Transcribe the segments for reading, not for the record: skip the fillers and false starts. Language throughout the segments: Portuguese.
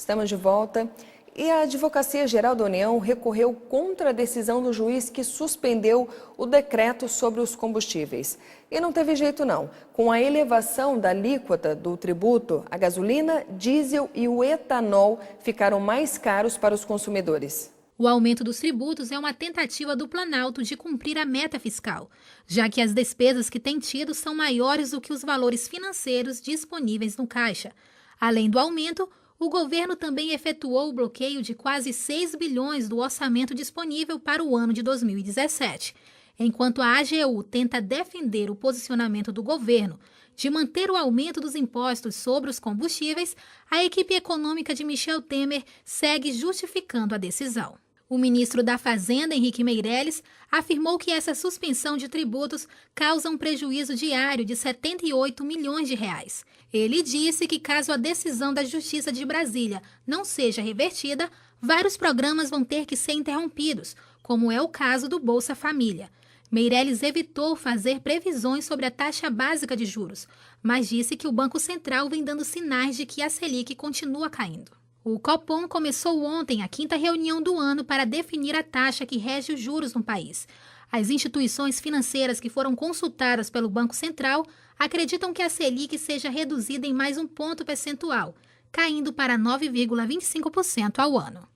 Estamos de volta. E a Advocacia Geral da União recorreu contra a decisão do juiz que suspendeu o decreto sobre os combustíveis. E não teve jeito não. Com a elevação da alíquota do tributo, a gasolina, diesel e o etanol ficaram mais caros para os consumidores. O aumento dos tributos é uma tentativa do Planalto de cumprir a meta fiscal, já que as despesas que tem tido são maiores do que os valores financeiros disponíveis no caixa. Além do aumento, o governo também efetuou o bloqueio de quase 6 bilhões do orçamento disponível para o ano de 2017. Enquanto a AGU tenta defender o posicionamento do governo de manter o aumento dos impostos sobre os combustíveis, a equipe econômica de Michel Temer segue justificando a decisão. O ministro da Fazenda, Henrique Meirelles, afirmou que essa suspensão de tributos causa um prejuízo diário de 78 milhões de reais. Ele disse que caso a decisão da Justiça de Brasília não seja revertida, vários programas vão ter que ser interrompidos, como é o caso do Bolsa Família. Meirelles evitou fazer previsões sobre a taxa básica de juros, mas disse que o Banco Central vem dando sinais de que a Selic continua caindo. O Copom começou ontem a 5ª reunião do ano para definir a taxa que rege os juros no país. As instituições financeiras que foram consultadas pelo Banco Central acreditam que a Selic seja reduzida em mais um ponto percentual, caindo para 9,25% ao ano.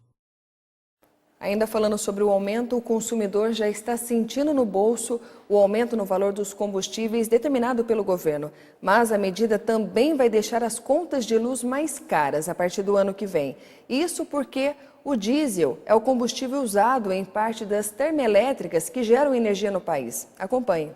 Ainda falando sobre o aumento, o consumidor já está sentindo no bolso o aumento no valor dos combustíveis determinado pelo governo. Mas a medida também vai deixar as contas de luz mais caras a partir do ano que vem. Isso porque o diesel é o combustível usado em parte das termoelétricas que geram energia no país. Acompanhe.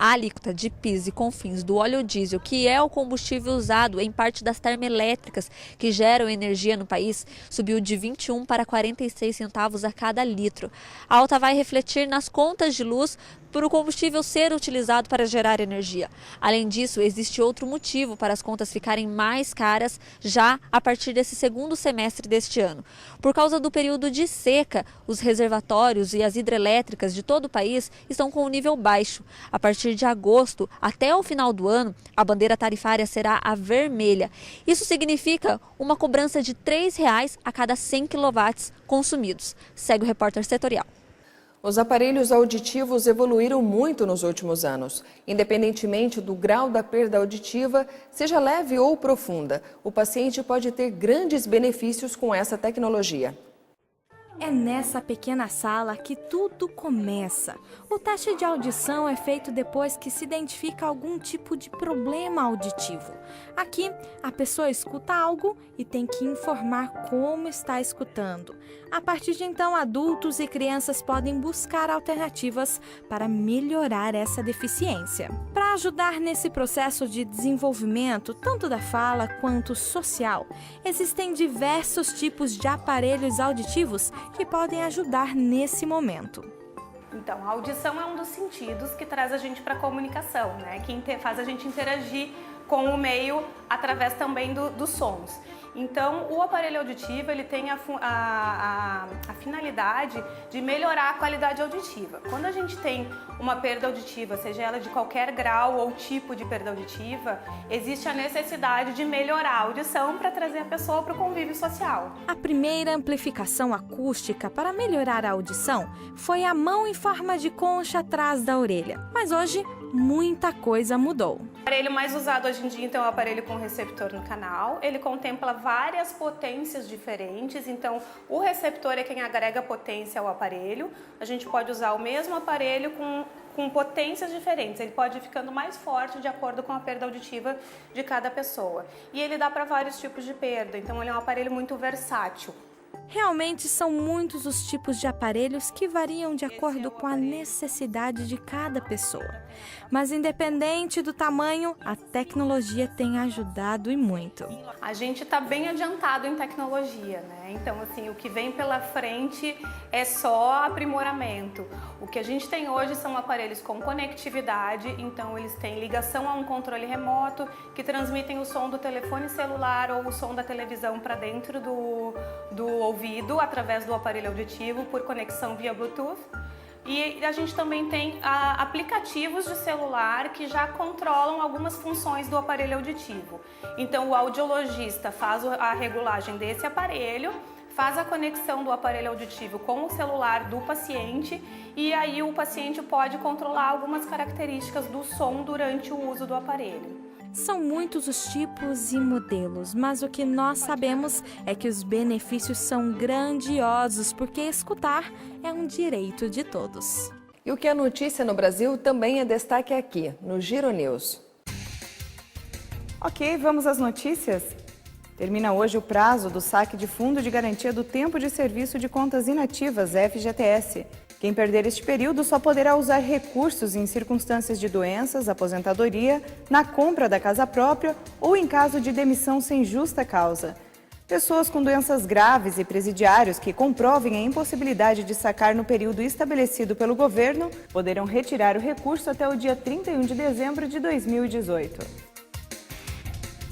A alíquota de PIS e COFINS do óleo diesel, que é o combustível usado em parte das termoelétricas que geram energia no país, subiu de 21 para 46 centavos a cada litro. A alta vai refletir nas contas de luz por o combustível ser utilizado para gerar energia. Além disso, existe outro motivo para as contas ficarem mais caras já a partir desse segundo semestre deste ano. Por causa do período de seca, os reservatórios e as hidrelétricas de todo o país estão com um nível baixo. A partir de agosto até o final do ano, a bandeira tarifária será a vermelha. Isso significa uma cobrança de R$ 3,00 a cada 100 kW consumidos. Segue o repórter setorial. Os aparelhos auditivos evoluíram muito nos últimos anos. Independentemente do grau da perda auditiva, seja leve ou profunda, o paciente pode ter grandes benefícios com essa tecnologia. É nessa pequena sala que tudo começa. O teste de audição é feito depois que se identifica algum tipo de problema auditivo. Aqui, a pessoa escuta algo e tem que informar como está escutando. A partir de então, adultos e crianças podem buscar alternativas para melhorar essa deficiência. Para ajudar nesse processo de desenvolvimento, tanto da fala quanto social, existem diversos tipos de aparelhos auditivos que podem ajudar nesse momento. Então, a audição é um dos sentidos que traz a gente para a comunicação, né? Que faz a gente interagir com o meio através também dos sons. Então, o aparelho auditivo ele tem a finalidade de melhorar a qualidade auditiva. Quando a gente tem uma perda auditiva, seja ela de qualquer grau ou tipo de perda auditiva, existe a necessidade de melhorar a audição para trazer a pessoa para o convívio social. A primeira amplificação acústica para melhorar a audição foi a mão em forma de concha atrás da orelha. Mas hoje, muita coisa mudou. O aparelho mais usado hoje em dia então, é o aparelho com receptor no canal. Ele contempla várias potências diferentes, então o receptor é quem agrega potência ao aparelho. A gente pode usar o mesmo aparelho com potências diferentes. Ele pode ir ficando mais forte de acordo com a perda auditiva de cada pessoa. E ele dá para vários tipos de perda, então ele é um aparelho muito versátil. Realmente são muitos os tipos de aparelhos que variam de acordo com a necessidade de cada pessoa. Mas independente do tamanho, a tecnologia tem ajudado e muito. A gente está bem adiantado em tecnologia, né? Então, assim, o que vem pela frente é só aprimoramento. O que a gente tem hoje são aparelhos com conectividade, então eles têm ligação a um controle remoto que transmitem o som do telefone celular ou o som da televisão para dentro do ouvido através do aparelho auditivo por conexão via Bluetooth. E a gente também tem aplicativos de celular que já controlam algumas funções do aparelho auditivo. Então o audiologista faz a regulagem desse aparelho, faz a conexão do aparelho auditivo com o celular do paciente e aí o paciente pode controlar algumas características do som durante o uso do aparelho. São muitos os tipos e modelos, mas o que nós sabemos é que os benefícios são grandiosos, porque escutar é um direito de todos. E o que é notícia no Brasil também é destaque aqui, no Giro News. Ok, vamos às notícias? Termina hoje o prazo do saque de Fundo de Garantia do Tempo de Serviço de Contas Inativas, FGTS. Quem perder este período só poderá usar recursos em circunstâncias de doenças, aposentadoria, na compra da casa própria ou em caso de demissão sem justa causa. Pessoas com doenças graves e presidiários que comprovem a impossibilidade de sacar no período estabelecido pelo governo poderão retirar o recurso até o dia 31 de dezembro de 2018.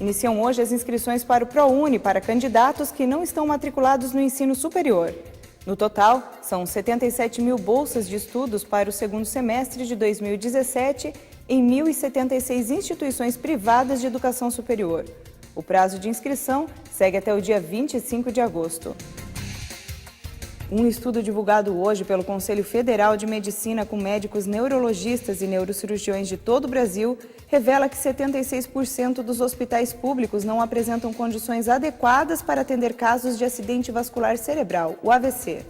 Iniciam hoje as inscrições para o ProUni para candidatos que não estão matriculados no ensino superior. No total, são 77 mil bolsas de estudos para o segundo semestre de 2017 em 1.076 instituições privadas de educação superior. O prazo de inscrição segue até o dia 25 de agosto. Um estudo divulgado hoje pelo Conselho Federal de Medicina com médicos neurologistas e neurocirurgiões de todo o Brasil revela que 76% dos hospitais públicos não apresentam condições adequadas para atender casos de acidente vascular cerebral, o AVC.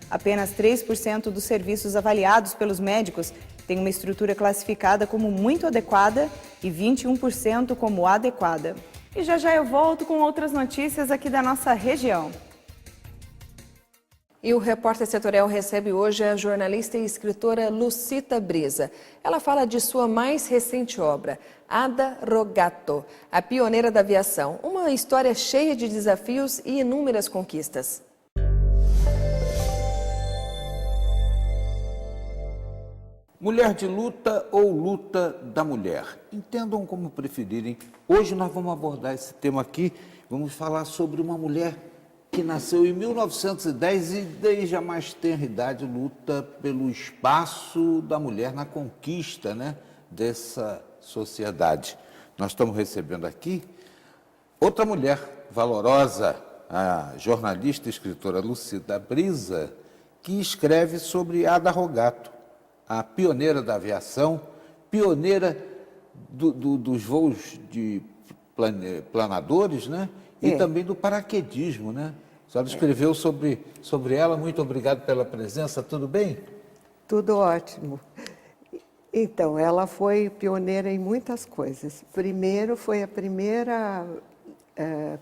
Apenas 3% dos serviços avaliados pelos médicos têm uma estrutura classificada como muito adequada e 21% como adequada. E já eu volto com outras notícias aqui da nossa região. E o Repórter Setorial recebe hoje a jornalista e escritora Lucita Brisa. Ela fala de sua mais recente obra, Ada Rogato, a pioneira da aviação. Uma história cheia de desafios e inúmeras conquistas. Mulher de luta ou luta da mulher? Entendam como preferirem. Hoje nós vamos abordar esse tema aqui. Vamos falar sobre uma mulher que nasceu em 1910 e desde a mais tenra idade luta pelo espaço da mulher na conquista, dessa sociedade. Nós estamos recebendo aqui outra mulher valorosa, a jornalista e escritora Lucita Brisa, que escreve sobre Ada Rogato, a pioneira da aviação, pioneira dos voos de planadores, e também do paraquedismo, A senhora escreveu sobre ela. Muito obrigado pela presença. Tudo bem? Tudo ótimo. Então, ela foi pioneira em muitas coisas. Primeiro, foi a primeira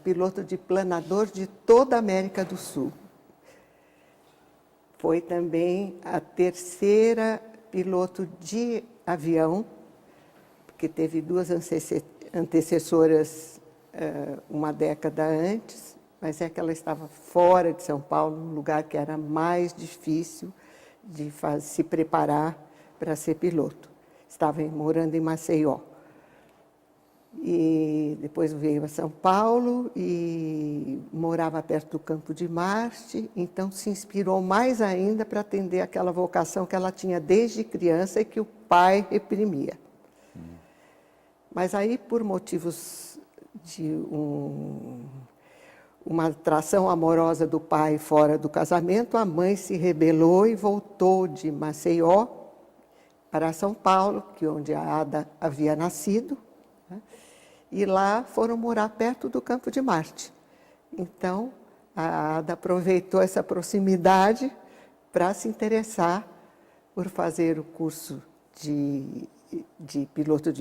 piloto de planador de toda a América do Sul. Foi também a terceira piloto de avião, porque teve duas antecessoras uma década antes, mas é que ela estava fora de São Paulo, num lugar que era mais difícil de se preparar para ser piloto. Estava morando em Maceió. E depois veio a São Paulo e morava perto do Campo de Marte, então se inspirou mais ainda para atender aquela vocação que ela tinha desde criança e que o pai reprimia. Mas aí, por motivos de uma atração amorosa do pai fora do casamento, a mãe se rebelou e voltou de Maceió para São Paulo, onde a Ada havia nascido, e lá foram morar perto do Campo de Marte. Então, a Ada aproveitou essa proximidade para se interessar por fazer o curso de piloto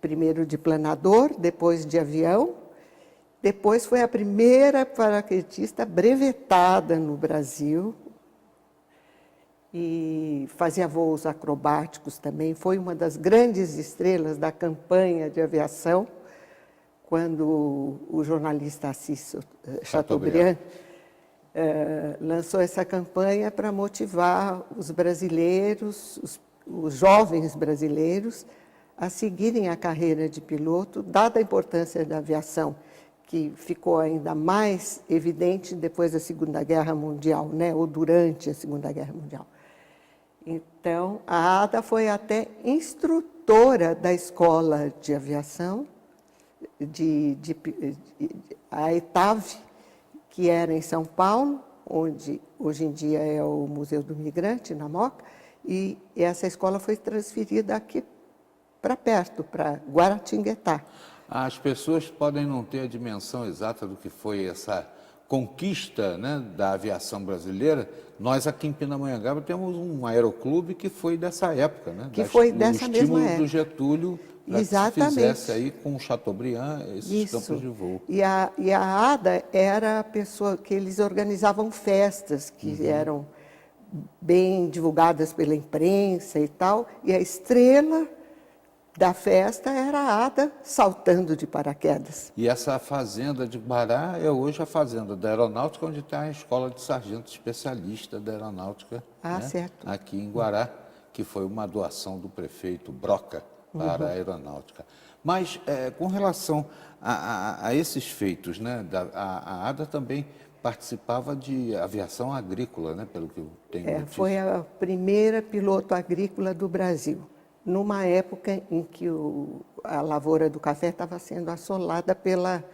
primeiro de planador, depois de avião. Depois foi a primeira paraquedista brevetada no Brasil e fazia voos acrobáticos também. Foi uma das grandes estrelas da campanha de aviação, quando o jornalista Assis Chateaubriand lançou essa campanha para motivar os brasileiros, os jovens brasileiros, a seguirem a carreira de piloto, dada a importância da aviação, que ficou ainda mais evidente depois da Segunda Guerra Mundial, ou durante a Segunda Guerra Mundial. Então, a Ada foi até instrutora da escola de aviação, a ETAV, que era em São Paulo, onde hoje em dia é o Museu do Migrante, na Moca, e essa escola foi transferida aqui para perto, para Guaratinguetá. As pessoas podem não ter a dimensão exata do que foi essa conquista, né, da aviação brasileira. Nós aqui em Pindamonhangaba temos um aeroclube que foi dessa época, né? Que foi dessa mesma época. Do Getúlio, para que se fizesse aí com o Chateaubriand esses campos de voo. E a Ada era a pessoa que eles organizavam festas que eram bem divulgadas pela imprensa e tal, e a estrela da festa era a Ada saltando de paraquedas. E essa fazenda de Guará é hoje a fazenda da Aeronáutica, onde está a escola de sargento especialista da Aeronáutica, né? Certo. Aqui em Guará, que foi uma doação do prefeito Broca para a Aeronáutica. Mas com relação a esses feitos, né, a Ada também participava de aviação agrícola, né, pelo que eu tenho notícia. Foi a primeira piloto agrícola do Brasil, numa época em que a lavoura do café estava sendo assolada pela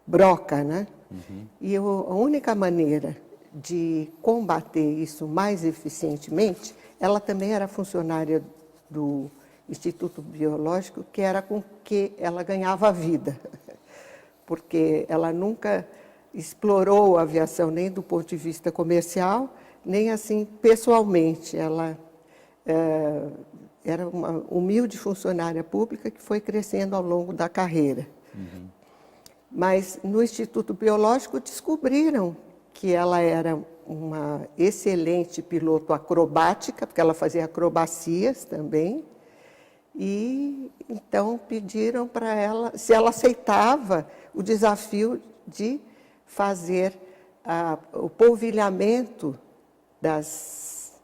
broca, né? E a única maneira de combater isso mais eficientemente, ela também era funcionária do Instituto Biológico, que era com que ela ganhava a vida, porque ela nunca explorou a aviação nem do ponto de vista comercial, nem assim pessoalmente. Ela era uma humilde funcionária pública que foi crescendo ao longo da carreira. Mas no Instituto Biológico descobriram que ela era uma excelente piloto acrobática, porque ela fazia acrobacias também, e então pediram para ela, se ela aceitava o desafio de fazer o polvilhamento das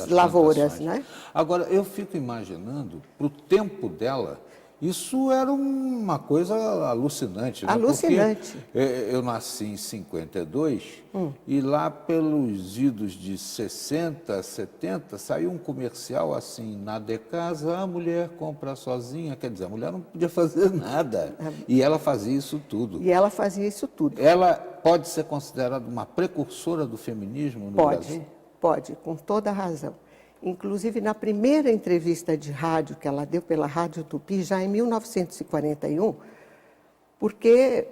lavouras, né? Agora, eu fico imaginando, para o tempo dela, isso era uma coisa alucinante, né? Alucinante. Porque eu nasci em 52 e lá pelos idos de 60, 70, saiu um comercial assim, na Decasa, a mulher compra sozinha, quer dizer, a mulher não podia fazer nada. E ela fazia isso tudo. Ela pode ser considerada uma precursora do feminismo no Brasil? Pode, com toda razão. Inclusive, na primeira entrevista de rádio que ela deu pela Rádio Tupi, já em 1941, porque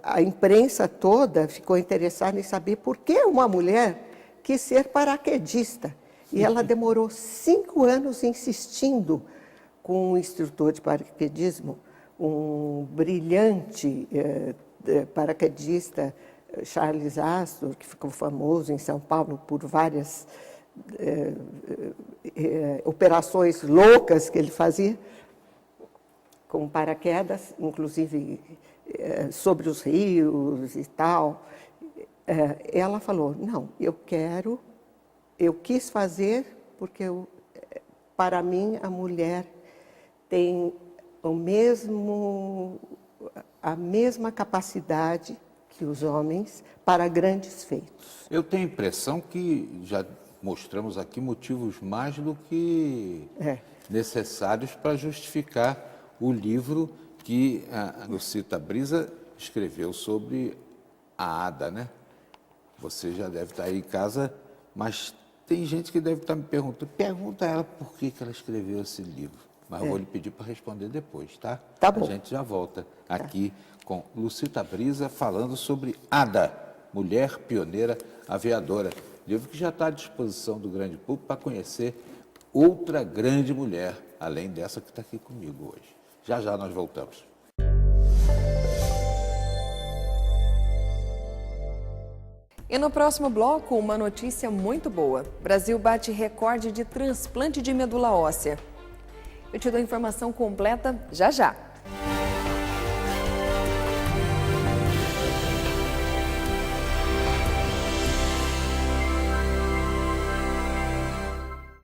a imprensa toda ficou interessada em saber por que uma mulher quis ser paraquedista. E ela demorou 5 anos insistindo com um instrutor de paraquedismo, um brilhante paraquedista, Charles Astor, que ficou famoso em São Paulo por várias operações loucas que ele fazia, com paraquedas, inclusive sobre os rios e tal. Ela falou, não, eu quis fazer porque para mim a mulher tem a mesma capacidade que os homens para grandes feitos. Eu tenho a impressão que já mostramos aqui motivos mais do que necessários para justificar o livro que a Lucita Brisa escreveu sobre a Ada, né? Você já deve estar aí em casa, mas tem gente que deve estar me perguntando, pergunta a ela por que ela escreveu esse livro. Mas eu vou lhe pedir para responder depois, tá? Tá bom. A gente já volta aqui com Lucita Brisa falando sobre Ada, mulher pioneira aviadora. Livro que já está à disposição do grande público para conhecer outra grande mulher, além dessa que está aqui comigo hoje. Já já nós voltamos. E no próximo bloco, uma notícia muito boa. Brasil bate recorde de transplante de medula óssea. Eu te dou a informação completa já já.